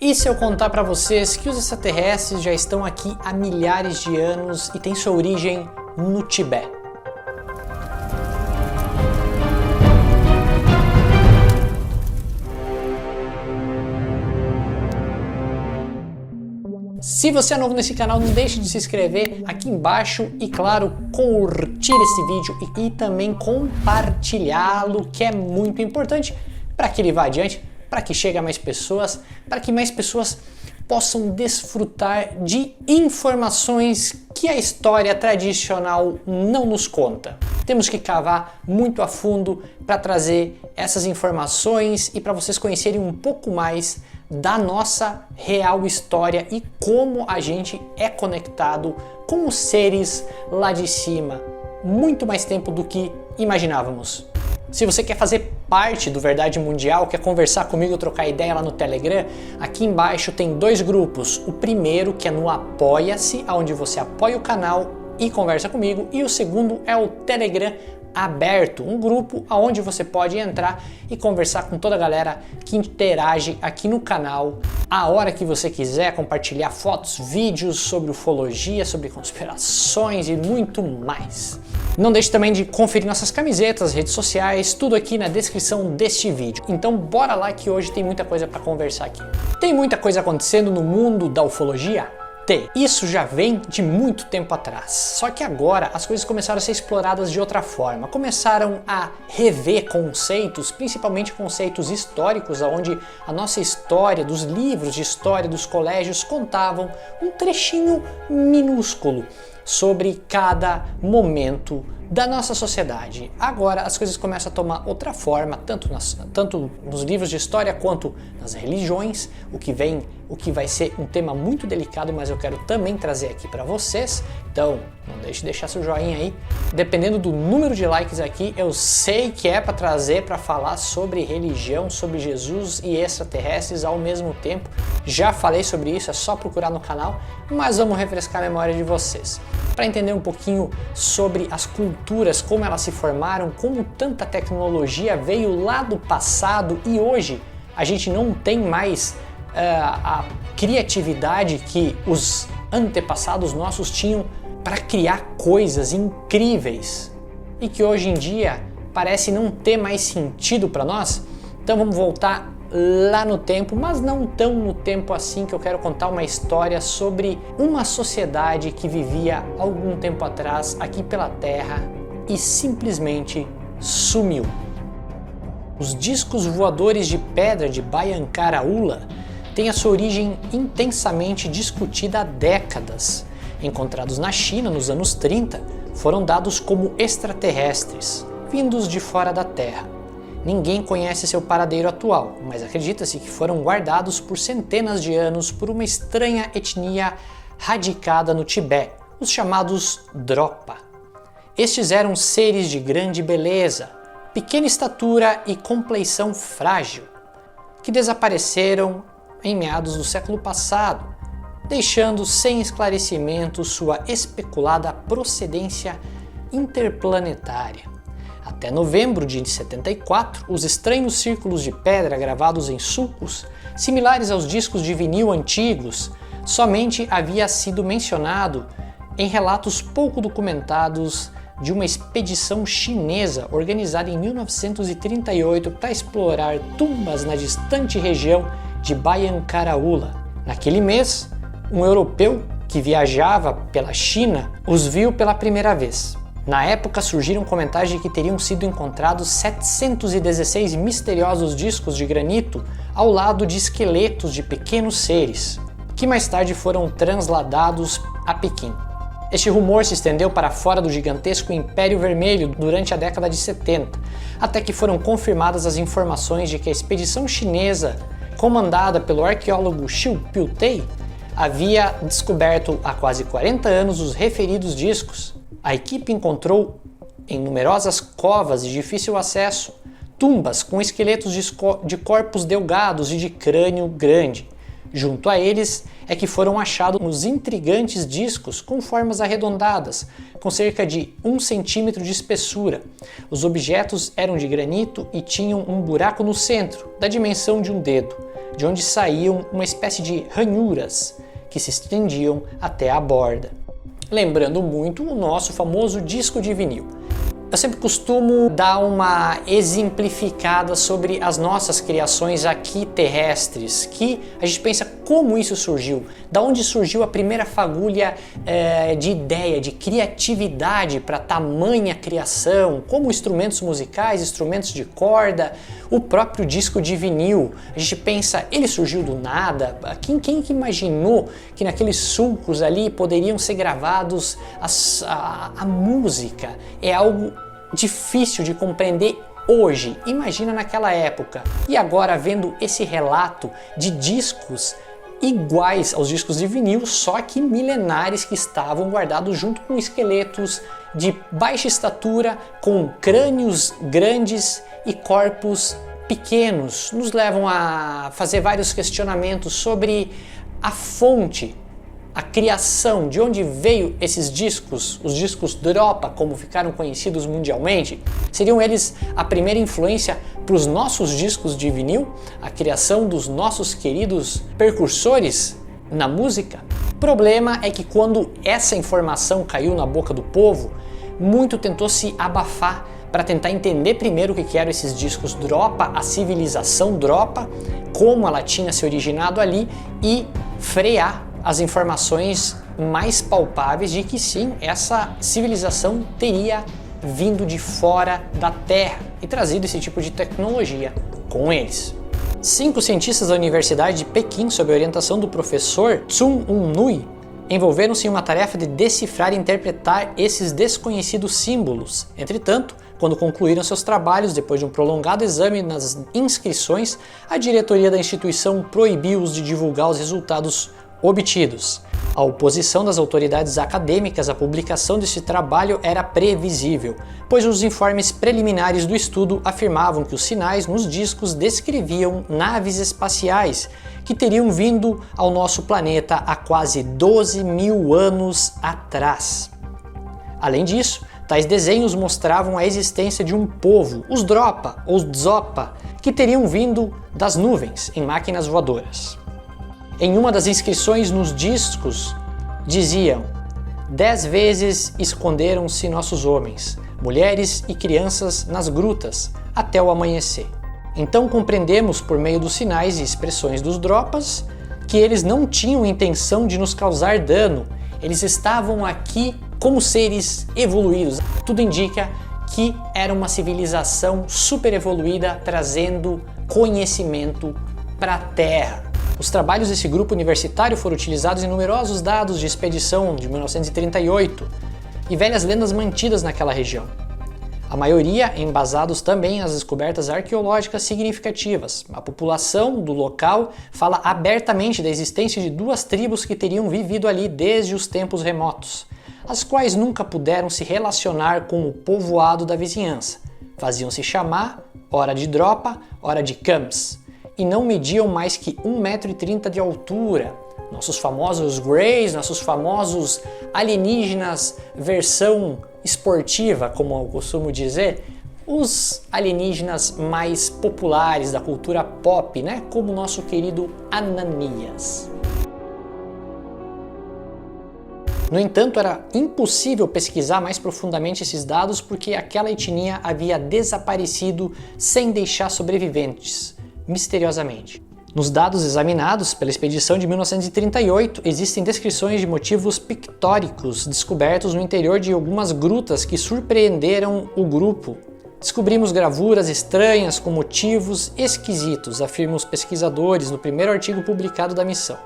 E se eu contar para vocês que os extraterrestres já estão aqui há milhares de anos e têm sua origem no Tibete? Se você é novo nesse canal, não deixe de se inscrever aqui embaixo e, claro, curtir esse vídeo e também compartilhá-lo, que é muito importante para que ele vá adiante, para que chegue a mais pessoas, para que mais pessoas possam desfrutar de informações que a história tradicional não nos conta. Temos que cavar muito a fundo para trazer essas informações e para vocês conhecerem um pouco mais da nossa real história e como a gente é conectado com os seres lá de cima, muito mais tempo do que imaginávamos. Se você quer fazer parte do Verdade Mundial, quer conversar comigo, trocar ideia lá no Telegram, aqui embaixo tem dois grupos. O primeiro, que é no Apoia-se, onde você apoia o canal e conversa comigo, e o segundo é o Telegram Aberto, um grupo onde você pode entrar e conversar com toda a galera que interage aqui no canal a hora que você quiser, compartilhar fotos, vídeos sobre ufologia, sobre conspirações e muito mais. Não deixe também de conferir nossas camisetas, redes sociais, tudo aqui na descrição deste vídeo. Então bora lá que hoje tem muita coisa para conversar aqui. Tem muita coisa acontecendo no mundo da ufologia? Tem. Isso já vem de muito tempo atrás. Só que agora as coisas começaram a ser exploradas de outra forma. Começaram a rever conceitos, principalmente conceitos históricos, onde a nossa história, dos livros de história dos colégios contavam um trechinho minúsculo sobre cada momento da nossa sociedade. Agora as coisas começam a tomar outra forma, tanto nos livros de história quanto nas religiões, o que vai ser um tema muito delicado, mas eu quero também trazer aqui para vocês. Então não deixe de deixar seu joinha aí. Dependendo do número de likes aqui, eu sei que é para trazer, para falar sobre religião, sobre Jesus e extraterrestres ao mesmo tempo. Já falei sobre isso, é só procurar no canal, mas vamos refrescar a memória de vocês. Para entender um pouquinho sobre as culturas, como elas se formaram, como tanta tecnologia veio lá do passado e hoje a gente não tem mais a criatividade que os antepassados nossos tinham para criar coisas incríveis e que hoje em dia parece não ter mais sentido para nós. Então vamos voltar lá no tempo, mas não tão no tempo assim, que eu quero contar uma história sobre uma sociedade que vivia algum tempo atrás aqui pela Terra e simplesmente sumiu. Os discos voadores de pedra de Bayankaraula têm a sua origem intensamente discutida há décadas. Encontrados na China nos anos 30, foram dados como extraterrestres, vindos de fora da Terra. Ninguém conhece seu paradeiro atual, mas acredita-se que foram guardados por centenas de anos por uma estranha etnia radicada no Tibete, os chamados Dropa. Estes eram seres de grande beleza, pequena estatura e compleição frágil, que desapareceram em meados do século passado, deixando sem esclarecimento sua especulada procedência interplanetária. Até novembro de 74, os estranhos círculos de pedra gravados em sulcos, similares aos discos de vinil antigos, somente havia sido mencionado em relatos pouco documentados de uma expedição chinesa organizada em 1938 para explorar tumbas na distante região de Bayankaraula. Naquele mês, um europeu que viajava pela China os viu pela primeira vez. Na época surgiram comentários de que teriam sido encontrados 716 misteriosos discos de granito ao lado de esqueletos de pequenos seres, que mais tarde foram transladados a Pequim. Este rumor se estendeu para fora do gigantesco Império Vermelho durante a década de 70, até que foram confirmadas as informações de que a expedição chinesa, comandada pelo arqueólogo Xiu Piutei, havia descoberto há quase 40 anos os referidos discos. A equipe encontrou em numerosas covas de difícil acesso, tumbas com esqueletos de corpos delgados e de crânio grande, Junto a eles é que foram achados os intrigantes discos com formas arredondadas, com cerca de 1 centímetro de espessura. Os objetos eram de granito e tinham um buraco no centro, da dimensão de um dedo, de onde saíam uma espécie de ranhuras que se estendiam até a borda. Lembrando muito o nosso famoso disco de vinil. Eu sempre costumo dar uma exemplificada sobre as nossas criações aqui terrestres, que a gente pensa como isso surgiu, da onde surgiu a primeira fagulha de ideia, de criatividade para tamanha criação, como instrumentos musicais, instrumentos de corda, o próprio disco de vinil. A gente pensa, ele surgiu do nada? Quem que imaginou que naqueles sulcos ali poderiam ser gravados a música? É algo difícil de compreender hoje, imagina naquela época. E agora vendo esse relato de discos iguais aos discos de vinil, só que milenares, que estavam guardados junto com esqueletos de baixa estatura, com crânios grandes e corpos pequenos, nos levam a fazer vários questionamentos sobre a fonte, a criação, de onde veio esses discos, os discos Dropa, como ficaram conhecidos mundialmente. Seriam eles a primeira influência para os nossos discos de vinil, a criação dos nossos queridos percursores na música? O problema é que quando essa informação caiu na boca do povo, muito tentou se abafar para tentar entender primeiro o que eram esses discos Dropa, a civilização Dropa, como ela tinha se originado ali, e frear as informações mais palpáveis de que sim, essa civilização teria vindo de fora da Terra e trazido esse tipo de tecnologia com eles. 5 cientistas da Universidade de Pequim, sob a orientação do professor Tsun Un-Nui, envolveram-se em uma tarefa de decifrar e interpretar esses desconhecidos símbolos. Entretanto, quando concluíram seus trabalhos, depois de um prolongado exame nas inscrições, a diretoria da instituição proibiu-os de divulgar os resultados obtidos. A oposição das autoridades acadêmicas à publicação desse trabalho era previsível, pois os informes preliminares do estudo afirmavam que os sinais nos discos descreviam naves espaciais que teriam vindo ao nosso planeta há quase 12 mil anos atrás. Além disso, tais desenhos mostravam a existência de um povo, os Dropa ou Zopa, que teriam vindo das nuvens em máquinas voadoras. Em uma das inscrições nos discos diziam: 10 vezes esconderam-se nossos homens, mulheres e crianças nas grutas até o amanhecer. Então compreendemos por meio dos sinais e expressões dos Dropas que eles não tinham intenção de nos causar dano, eles estavam aqui como seres evoluídos. Tudo indica que era uma civilização super evoluída trazendo conhecimento para a Terra. Os trabalhos desse grupo universitário foram utilizados em numerosos dados de expedição de 1938 e velhas lendas mantidas naquela região. A maioria embasados também nas descobertas arqueológicas significativas. A população do local fala abertamente da existência de 2 tribos que teriam vivido ali desde os tempos remotos, as quais nunca puderam se relacionar com o povoado da vizinhança. Faziam-se chamar, ora de Dropa, ora de Camps, e não mediam mais que 1,30 m de altura. Nossos famosos Greys, nossos famosos alienígenas versão esportiva, como eu costumo dizer, os alienígenas mais populares da cultura pop, né? Como o nosso querido Ananias. No entanto, era impossível pesquisar mais profundamente esses dados porque aquela etnia havia desaparecido sem deixar sobreviventes, misteriosamente. Nos dados examinados pela expedição de 1938, existem descrições de motivos pictóricos descobertos no interior de algumas grutas que surpreenderam o grupo. Descobrimos gravuras estranhas com motivos esquisitos, afirmam os pesquisadores no primeiro artigo publicado da missão.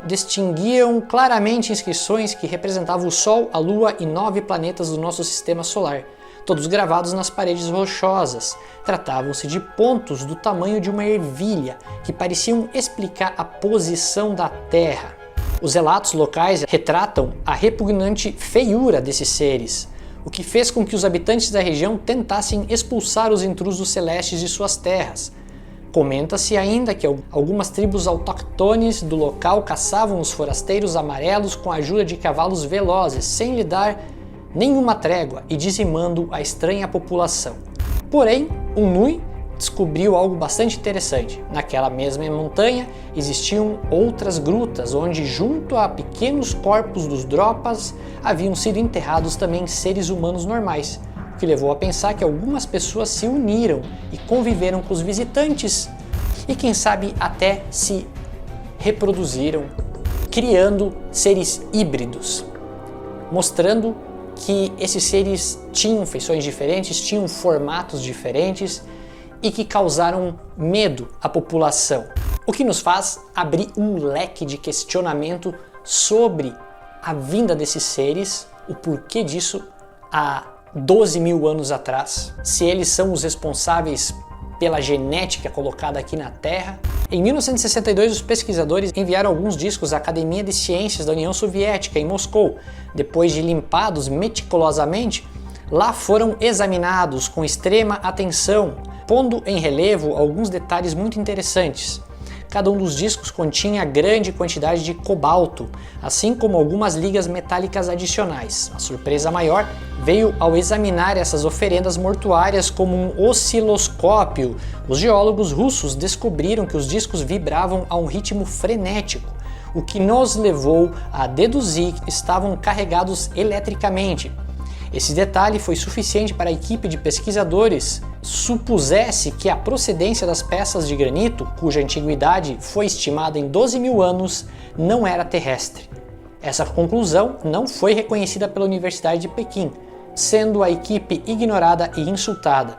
Distinguiam claramente inscrições que representavam o Sol, a Lua e 9 planetas do nosso sistema solar, todos gravados nas paredes rochosas. Tratavam-se de pontos do tamanho de uma ervilha, que pareciam explicar a posição da Terra. Os relatos locais retratam a repugnante feiura desses seres, o que fez com que os habitantes da região tentassem expulsar os intrusos celestes de suas terras. Comenta-se ainda que algumas tribos autóctones do local caçavam os forasteiros amarelos com a ajuda de cavalos velozes, sem lhe dar nenhuma trégua e dizimando a estranha população. Porém, um Nui descobriu algo bastante interessante. Naquela mesma montanha existiam outras grutas onde, junto a pequenos corpos dos Dropas, haviam sido enterrados também seres humanos normais, o que levou a pensar que algumas pessoas se uniram e conviveram com os visitantes e quem sabe até se reproduziram, criando seres híbridos, mostrando que esses seres tinham feições diferentes, tinham formatos diferentes e que causaram medo à população. O que nos faz abrir um leque de questionamento sobre a vinda desses seres, o porquê disso há 12 mil anos atrás, se eles são os responsáveis pela genética colocada aqui na Terra. Em 1962, os pesquisadores enviaram alguns discos à Academia de Ciências da União Soviética em Moscou. Depois de limpados meticulosamente, lá foram examinados com extrema atenção, pondo em relevo alguns detalhes muito interessantes. Cada um dos discos continha grande quantidade de cobalto, assim como algumas ligas metálicas adicionais. A surpresa maior veio ao examinar essas oferendas mortuárias como um osciloscópio. Os geólogos russos descobriram que os discos vibravam a um ritmo frenético, o que nos levou a deduzir que estavam carregados eletricamente. Esse detalhe foi suficiente para a equipe de pesquisadores supusesse que a procedência das peças de granito, cuja antiguidade foi estimada em 12 mil anos, não era terrestre. Essa conclusão não foi reconhecida pela Universidade de Pequim, sendo a equipe ignorada e insultada.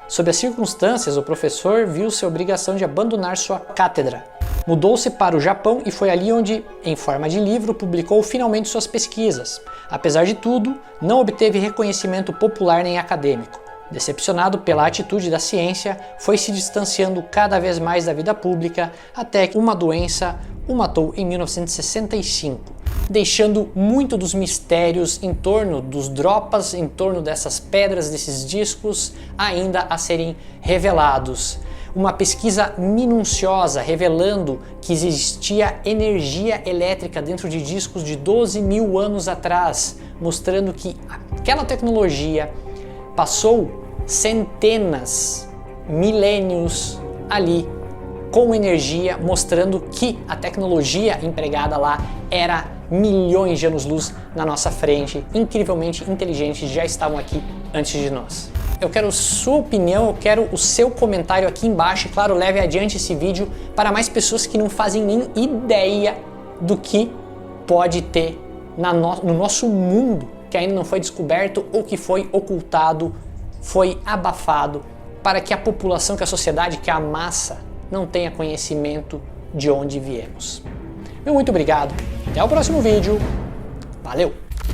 Sob as circunstâncias, o professor viu-se a obrigação de abandonar sua cátedra. Mudou-se para o Japão e foi ali onde, em forma de livro, publicou finalmente suas pesquisas. Apesar de tudo, não obteve reconhecimento popular nem acadêmico. Decepcionado pela atitude da ciência, foi se distanciando cada vez mais da vida pública até que uma doença o matou em 1965, deixando muito dos mistérios em torno dos Dropas, em torno dessas pedras, desses discos, ainda a serem revelados. Uma pesquisa minuciosa revelando que existia energia elétrica dentro de discos de 12 mil anos atrás, mostrando que aquela tecnologia passou centenas, milênios ali com energia, mostrando que a tecnologia empregada lá era milhões de anos-luz na nossa frente, incrivelmente inteligentes, já estavam aqui antes de nós. Eu quero sua opinião, eu quero o seu comentário aqui embaixo e, claro, leve adiante esse vídeo para mais pessoas que não fazem nem ideia do que pode ter no nosso mundo, que ainda não foi descoberto ou que foi ocultado, foi abafado, para que a população, que a sociedade, que a massa não tenha conhecimento de onde viemos. Muito obrigado, até o próximo vídeo, valeu!